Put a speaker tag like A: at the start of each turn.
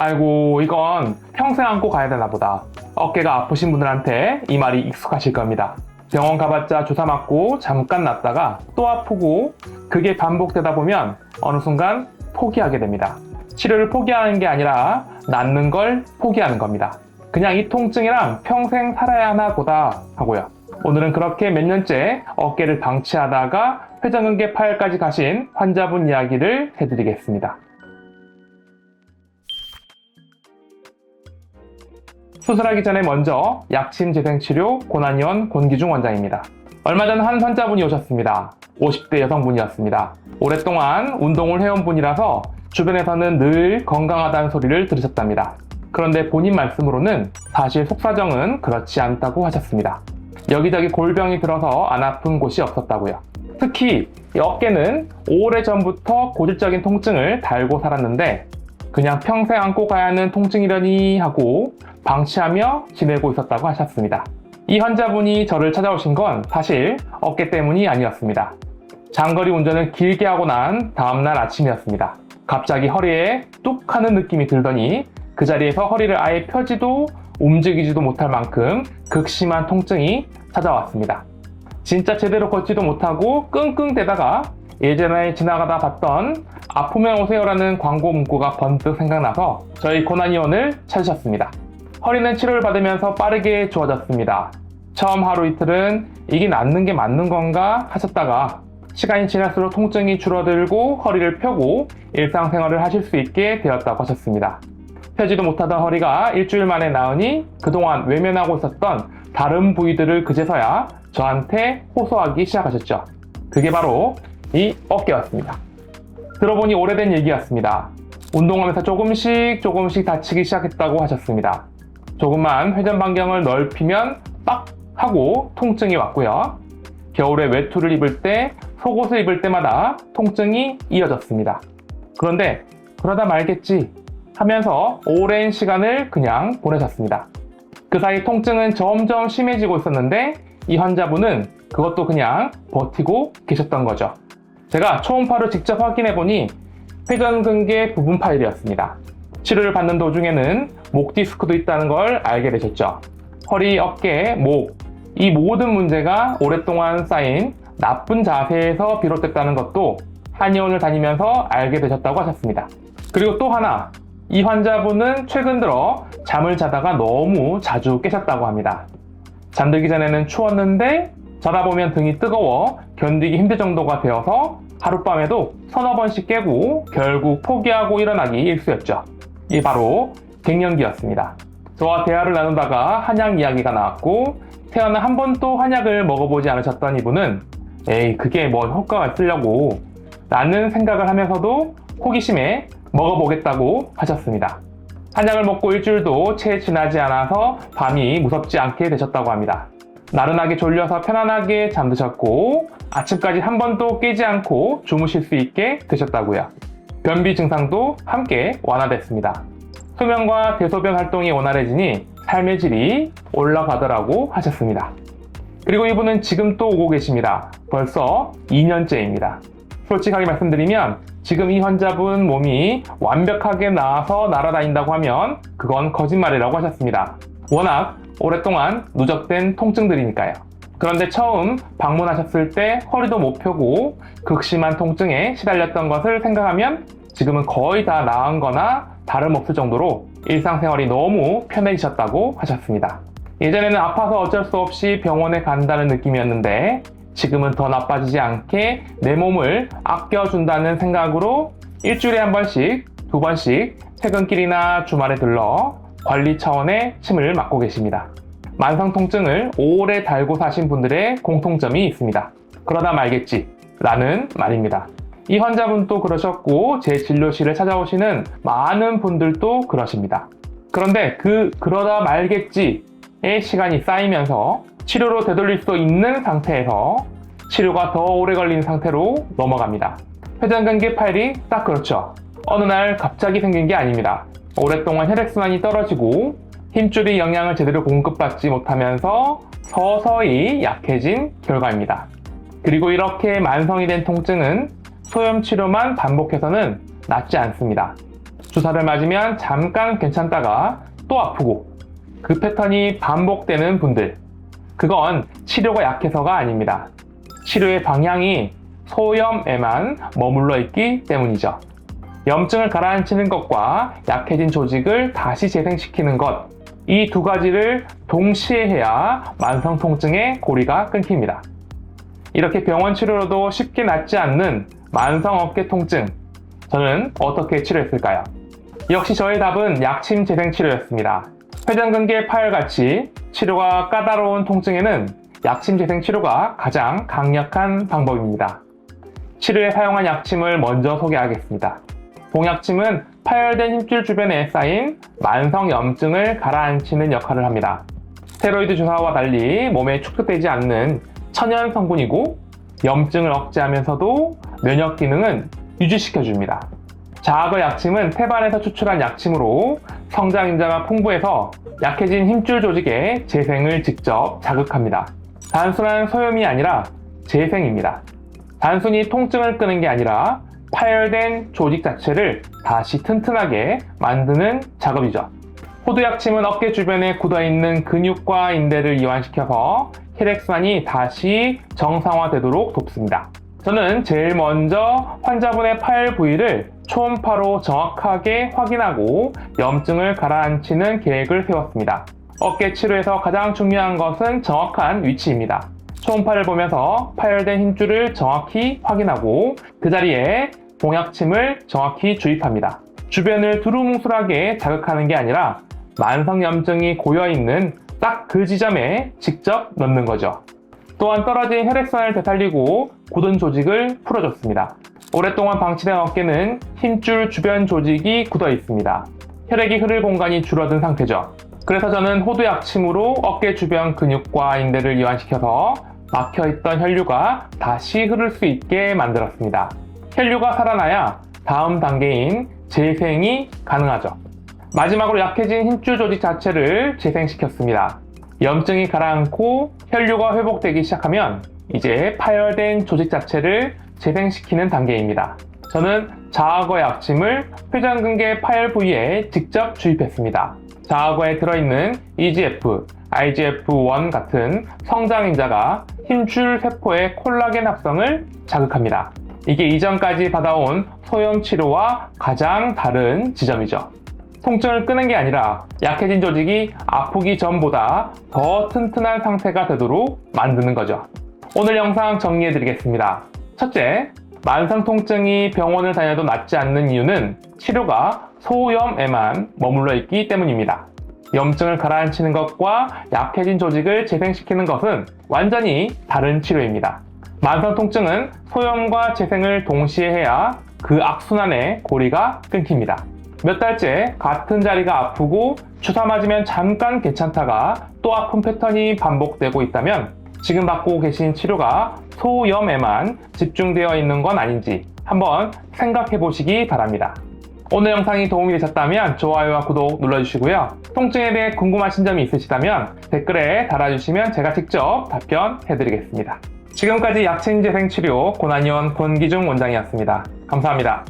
A: 아이고, 이건 평생 안고 가야 되나 보다. 어깨가 아프신 분들한테 이 말이 익숙하실 겁니다. 병원 가봤자 주사 맞고 잠깐 놨다가 또 아프고 그게 반복되다 보면 어느 순간 포기하게 됩니다. 치료를 포기하는 게 아니라 낫는 걸 포기하는 겁니다. 그냥 이 통증이랑 평생 살아야 하나 보다 하고요. 오늘은 그렇게 몇 년째 어깨를 방치하다가 회전근개 파열까지 가신 환자분 이야기를 해드리겠습니다. 수술하기 전에 먼저 약침 재생치료 고난이원 권기중 원장입니다. 얼마 전 한 환자분이 오셨습니다. 50대 여성분이었습니다. 오랫동안 운동을 해온 분이라서 주변에서는 늘 건강하다는 소리를 들으셨답니다. 그런데 본인 말씀으로는 사실 속사정은 그렇지 않다고 하셨습니다. 여기저기 골병이 들어서 안 아픈 곳이 없었다고요. 특히 이 어깨는 오래전부터 고질적인 통증을 달고 살았는데 그냥 평생 안고 가야 하는 통증이려니 하고 방치하며 지내고 있었다고 하셨습니다. 이 환자분이 저를 찾아오신 건 사실 어깨 때문이 아니었습니다. 장거리 운전을 길게 하고 난 다음날 아침이었습니다. 갑자기 허리에 뚝 하는 느낌이 들더니 그 자리에서 허리를 아예 펴지도 움직이지도 못할 만큼 극심한 통증이 찾아왔습니다. 진짜 제대로 걷지도 못하고 끙끙대다가 예전에 지나가다 봤던 아프면 오세요라는 광고 문구가 번뜩 생각나서 저희 고난이원을 찾으셨습니다. 허리는 치료를 받으면서 빠르게 좋아졌습니다. 처음 하루 이틀은 이게 낫는 게 맞는 건가 하셨다가 시간이 지날수록 통증이 줄어들고 허리를 펴고 일상생활을 하실 수 있게 되었다고 하셨습니다. 펴지도 못하던 허리가 일주일 만에 나으니 그동안 외면하고 있었던 다른 부위들을 그제서야 저한테 호소하기 시작하셨죠. 그게 바로 이 어깨였습니다. 들어보니 오래된 얘기였습니다. 운동하면서 조금씩 다치기 시작했다고 하셨습니다. 조금만 회전 반경을 넓히면 빡 하고 통증이 왔고요. 겨울에 외투를 입을 때, 속옷을 입을 때마다 통증이 이어졌습니다. 그런데 그러다 말겠지 하면서 오랜 시간을 그냥 보내셨습니다. 그 사이 통증은 점점 심해지고 있었는데 이 환자분은 그것도 그냥 버티고 계셨던 거죠. 제가 초음파로 직접 확인해보니 회전근개 부분 파열이었습니다. 치료를 받는 도중에는 목 디스크도 있다는 걸 알게 되셨죠. 허리, 어깨, 목, 이 모든 문제가 오랫동안 쌓인 나쁜 자세에서 비롯됐다는 것도 한의원을 다니면서 알게 되셨다고 하셨습니다. 그리고 또 하나, 이 환자분은 최근 들어 잠을 자다가 너무 자주 깨셨다고 합니다. 잠들기 전에는 추웠는데 자다 보면 등이 뜨거워 견디기 힘들 정도가 되어서 하룻밤에도 서너 번씩 깨고 결국 포기하고 일어나기 일쑤였죠. 이게 바로 갱년기였습니다. 저와 대화를 나누다가 한약 이야기가 나왔고 태어나 한 번도 한약을 먹어보지 않으셨던 이분은 에이 그게 뭐 효과가 있으려고 라는 생각을 하면서도 호기심에 먹어보겠다고 하셨습니다. 한약을 먹고 일주일도 채 지나지 않아서 밤이 무섭지 않게 되셨다고 합니다. 나른하게 졸려서 편안하게 잠드셨고 아침까지 한 번도 깨지 않고 주무실 수 있게 되셨다고요. 변비 증상도 함께 완화됐습니다. 수면과 대소변 활동이 원활해지니 삶의 질이 올라가더라고 하셨습니다. 그리고 이분은 지금 또 오고 계십니다. 벌써 2년째입니다. 솔직하게 말씀드리면 지금 이 환자분 몸이 완벽하게 나아서 날아다닌다고 하면 그건 거짓말이라고 하셨습니다. 워낙 오랫동안 누적된 통증들이니까요. 그런데 처음 방문하셨을 때 허리도 못 펴고 극심한 통증에 시달렸던 것을 생각하면 지금은 거의 다 나은 거나 다름없을 정도로 일상생활이 너무 편해지셨다고 하셨습니다. 예전에는 아파서 어쩔 수 없이 병원에 간다는 느낌이었는데 지금은 더 나빠지지 않게 내 몸을 아껴준다는 생각으로 일주일에 한 번씩, 두 번씩 퇴근길이나 주말에 들러 관리 차원의 침을 맞고 계십니다. 만성 통증을 오래 달고 사신 분들의 공통점이 있습니다. 그러다 말겠지 라는 말입니다. 이 환자분도 그러셨고 제 진료실에 찾아오시는 많은 분들도 그러십니다. 그런데 그러다 말겠지의 시간이 쌓이면서 치료로 되돌릴 수 있는 상태에서 치료가 더 오래 걸리는 상태로 넘어갑니다. 회전근개 파열이 딱 그렇죠. 어느 날 갑자기 생긴 게 아닙니다. 오랫동안 혈액순환이 떨어지고 힘줄이 영양을 제대로 공급받지 못하면서 서서히 약해진 결과입니다. 그리고 이렇게 만성이 된 통증은 소염 치료만 반복해서는 낫지 않습니다. 주사를 맞으면 잠깐 괜찮다가 또 아프고 그 패턴이 반복되는 분들, 그건 치료가 약해서가 아닙니다. 치료의 방향이 소염에만 머물러 있기 때문이죠. 염증을 가라앉히는 것과 약해진 조직을 다시 재생시키는 것, 이 두 가지를 동시에 해야 만성 통증의 고리가 끊깁니다. 이렇게 병원 치료로도 쉽게 낫지 않는 만성 어깨 통증, 저는 어떻게 치료했을까요? 역시 저의 답은 약침 재생 치료였습니다. 회전근개 파열같이 치료가 까다로운 통증에는 약침 재생 치료가 가장 강력한 방법입니다. 치료에 사용한 약침을 먼저 소개하겠습니다. 봉약침은 파열된 힘줄 주변에 쌓인 만성 염증을 가라앉히는 역할을 합니다. 스테로이드 주사와 달리 몸에 축적되지 않는 천연 성분이고 염증을 억제하면서도 면역 기능은 유지시켜줍니다. 자악의 약침은 태반에서 추출한 약침으로 성장인자가 풍부해서 약해진 힘줄 조직의 재생을 직접 자극합니다. 단순한 소염이 아니라 재생입니다. 단순히 통증을 끄는 게 아니라 파열된 조직 자체를 다시 튼튼하게 만드는 작업이죠. 호두약침은 어깨 주변에 굳어있는 근육과 인대를 이완시켜서 혈액순환이 다시 정상화되도록 돕습니다. 저는 제일 먼저 환자분의 파열 부위를 초음파로 정확하게 확인하고 염증을 가라앉히는 계획을 세웠습니다. 어깨 치료에서 가장 중요한 것은 정확한 위치입니다. 초음파를 보면서 파열된 힘줄을 정확히 확인하고 그 자리에 봉약침을 정확히 주입합니다. 주변을 두루뭉술하게 자극하는 게 아니라 만성 염증이 고여있는 딱 그 지점에 직접 넣는 거죠. 또한 떨어진 혈액순환을 되살리고 굳은 조직을 풀어줬습니다. 오랫동안 방치된 어깨는 힘줄 주변 조직이 굳어 있습니다. 혈액이 흐를 공간이 줄어든 상태죠. 그래서 저는 호두약침으로 어깨 주변 근육과 인대를 이완시켜서 막혀있던 혈류가 다시 흐를 수 있게 만들었습니다. 혈류가 살아나야 다음 단계인 재생이 가능하죠. 마지막으로 약해진 힘줄 조직 자체를 재생시켰습니다. 염증이 가라앉고 혈류가 회복되기 시작하면 이제 파열된 조직 자체를 재생시키는 단계입니다. 저는 자악의 약침을 회전근개 파열 부위에 직접 주입했습니다. 자악에 들어있는 EGF, IGF-1 같은 성장인자가 힘줄 세포의 콜라겐 합성을 자극합니다. 이게 이전까지 받아온 소염 치료와 가장 다른 지점이죠. 통증을 끄는 게 아니라 약해진 조직이 아프기 전보다 더 튼튼한 상태가 되도록 만드는 거죠. 오늘 영상 정리해드리겠습니다. 첫째, 만성 통증이 병원을 다녀도 낫지 않는 이유는 치료가 소염에만 머물러 있기 때문입니다. 염증을 가라앉히는 것과 약해진 조직을 재생시키는 것은 완전히 다른 치료입니다. 만성 통증은 소염과 재생을 동시에 해야 그 악순환의 고리가 끊깁니다. 몇 달째 같은 자리가 아프고 주사 맞으면 잠깐 괜찮다가 또 아픈 패턴이 반복되고 있다면 지금 받고 계신 치료가 소염에만 집중되어 있는 건 아닌지 한번 생각해 보시기 바랍니다. 오늘 영상이 도움이 되셨다면 좋아요와 구독 눌러주시고요. 통증에 대해 궁금하신 점이 있으시다면 댓글에 달아주시면 제가 직접 답변해드리겠습니다. 지금까지 약침재생치료 고난의원 권기중 원장이었습니다. 감사합니다.